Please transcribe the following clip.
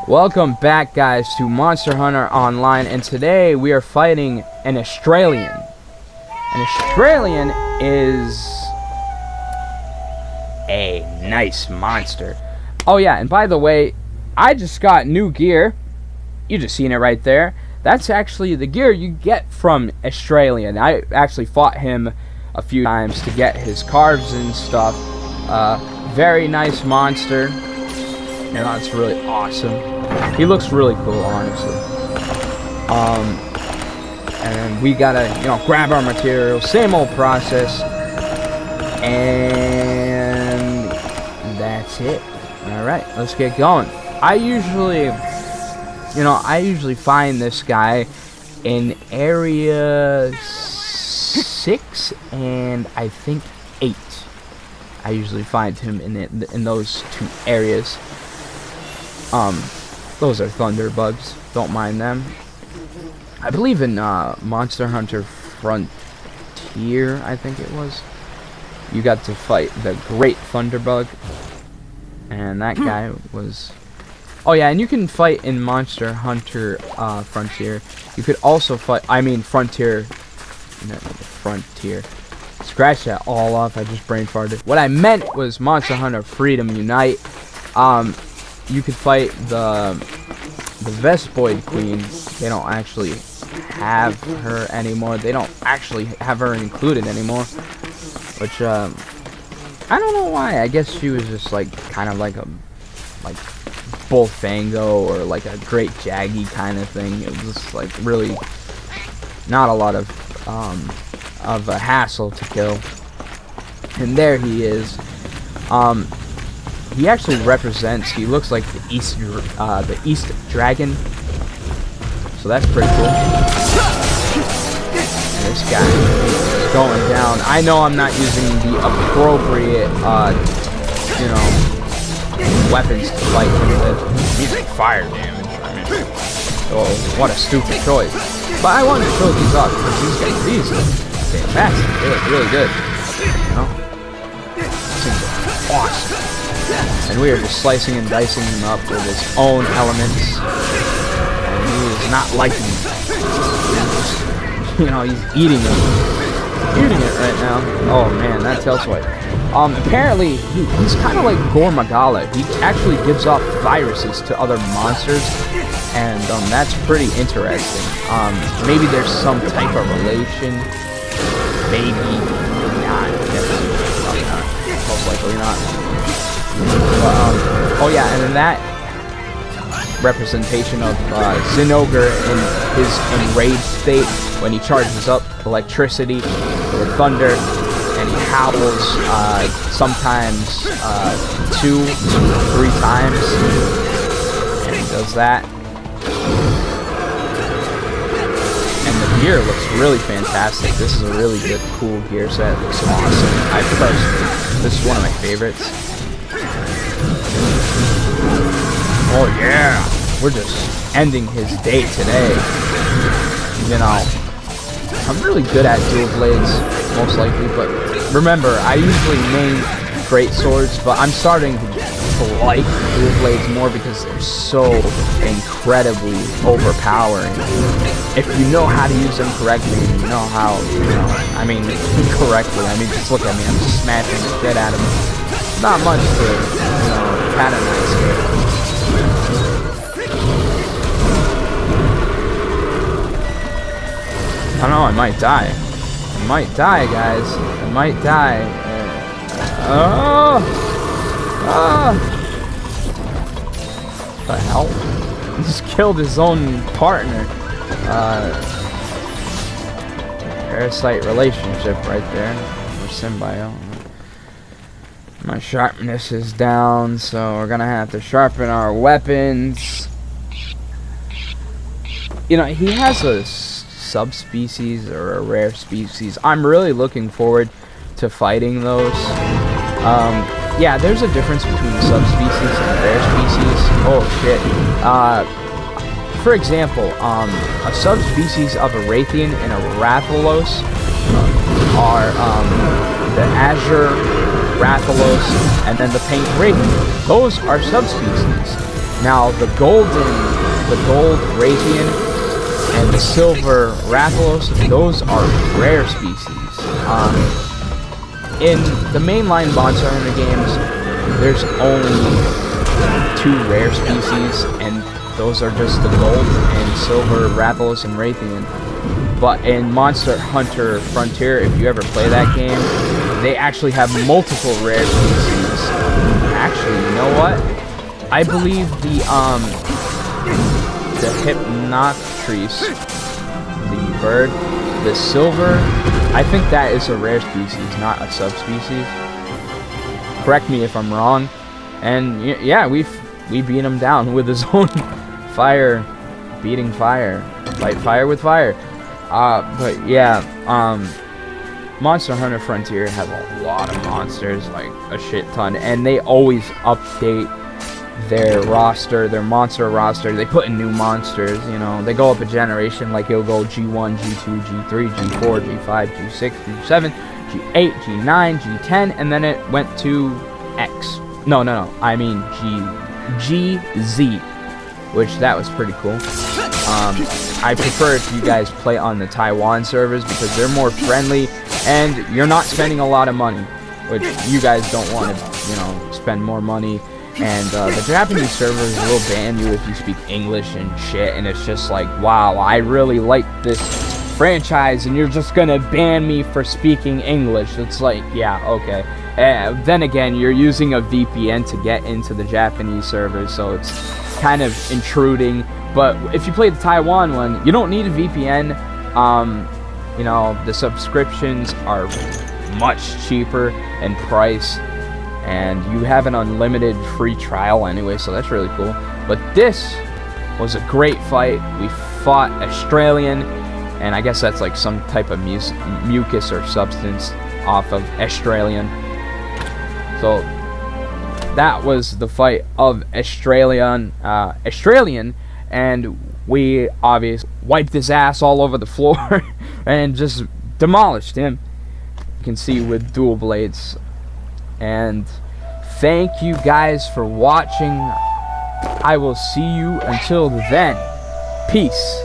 Welcome back, guys, to Monster Hunter Online, and today we are fighting an Estrellian. An Estrellian is a nice monster. Oh yeah, and by the way, I just got new gear. You just seen it right there. That's actually the gear you get from Estrellian. I actually fought him a few times to get his carves and stuff. Very nice monster. And that's really awesome. He looks really cool, honestly. And we gotta, grab our materials. Same old process. And that's it. Alright, let's get going. I usually find this guy in area 6 and I think 8. I usually find him in those two areas. Those are thunder bugs. Don't mind them. I believe in Monster Hunter Frontier, I think it was. You got to fight the Great Thunderbug, and that guy was. Oh yeah, and you can fight in Monster Hunter Frontier. You could also fight. I mean Frontier. No, Frontier. Scratch that all off. I just brain farted. What I meant was Monster Hunter Freedom Unite. You could fight the Vespoid Queen. They don't actually have her anymore. They don't actually have her included anymore. Which I don't know why. I guess she was just kind of like a Bullfango or like a Great Jaggy kind of thing. It was just really not a lot of a hassle to kill. And there he is. He actually represents. He looks like the East Dragon. So that's pretty cool. And this guy is going down. I know I'm not using the appropriate, weapons to fight him with. He's like fire damage. I mean, oh, what a stupid choice. But I wanted to show these off because these look fantastic. They look really good. Things are awesome. And we are just slicing and dicing him up with his own elements. And he is not liking it. He's eating it. Eating it right now. Oh man, that tells what. Apparently, he's kind of like Gormagala. He actually gives off viruses to other monsters. And that's pretty interesting. Maybe there's some type of relation. Maybe not. Definitely probably not. Most likely not. Oh yeah, and then that representation of Zinogre in his enraged state when he charges up electricity or thunder, and he howls sometimes 2 to 3 times, and he does that. And the gear looks really fantastic. This is a really good, cool gear set. It looks awesome. This is one of my favorites. Oh yeah, we're just ending his day today. I'm really good at dual blades, most likely, but remember, I usually main great swords, but I'm starting to like dual blades more because they're so incredibly overpowering. If you know how to use them correctly, and you know how, correctly, just look at me, I'm just smashing the shit out of them. Not much to, canonize here. I don't know, I might die. I might die, guys. I might die. What the hell? He just killed his own partner. Parasite relationship right there. Or symbiote. My sharpness is down, so we're gonna have to sharpen our weapons. He has a subspecies or a rare species. I'm really looking forward to fighting those. Yeah, there's a difference between subspecies and rare species. Oh shit. For example, a subspecies of a Rathian and a Rathalos are the Azure Rathalos and then the Pink Rathian. Those are subspecies. Now the gold Raytheon and the silver Rathalos, those are rare species. In the mainline Monster Hunter games, there's only 2 rare species, and those are just the gold and silver Rathalos and Raytheon. But in Monster Hunter Frontier, if you ever play that game, they actually have multiple rare species. Actually, you know what? I believe the Hypnoctris, the bird, the silver, I think that is a rare species, not a subspecies. Correct me if I'm wrong. And yeah, we beat him down with his own fire, beating fire, fight fire with fire. But yeah, Monster Hunter Frontier has a lot of monsters, like a shit ton, and they always update their roster, their monster roster. They put in new monsters, you know. They go up a generation, like it'll go G1, G2, G3, G4, G5, G6, G7, G8, G9, G10, and then it went to X. No, I mean GZ, which that was pretty cool. I prefer if you guys play on the Taiwan servers because they're more friendly and you're not spending a lot of money, which you guys don't want to, you know, spend more money. And the Japanese servers will ban you if you speak English and shit, and it's just like, wow, I really like this franchise and you're just gonna ban me for speaking English. It's like, yeah, okay. Then again, you're using a VPN to get into the Japanese servers, so it's kind of intruding. But if you play the Taiwan one, you don't need a VPN. You know, the subscriptions are much cheaper in price, and you have an unlimited free trial anyway, so that's really cool. But this was a great fight. We fought Estrellian, and I guess that's like some type of mucus or substance off of Estrellian. So that was the fight of Estrellian, and we obviously wiped his ass all over the floor and just demolished him. You can see with dual blades. And thank you guys for watching. I will see you until then. Peace.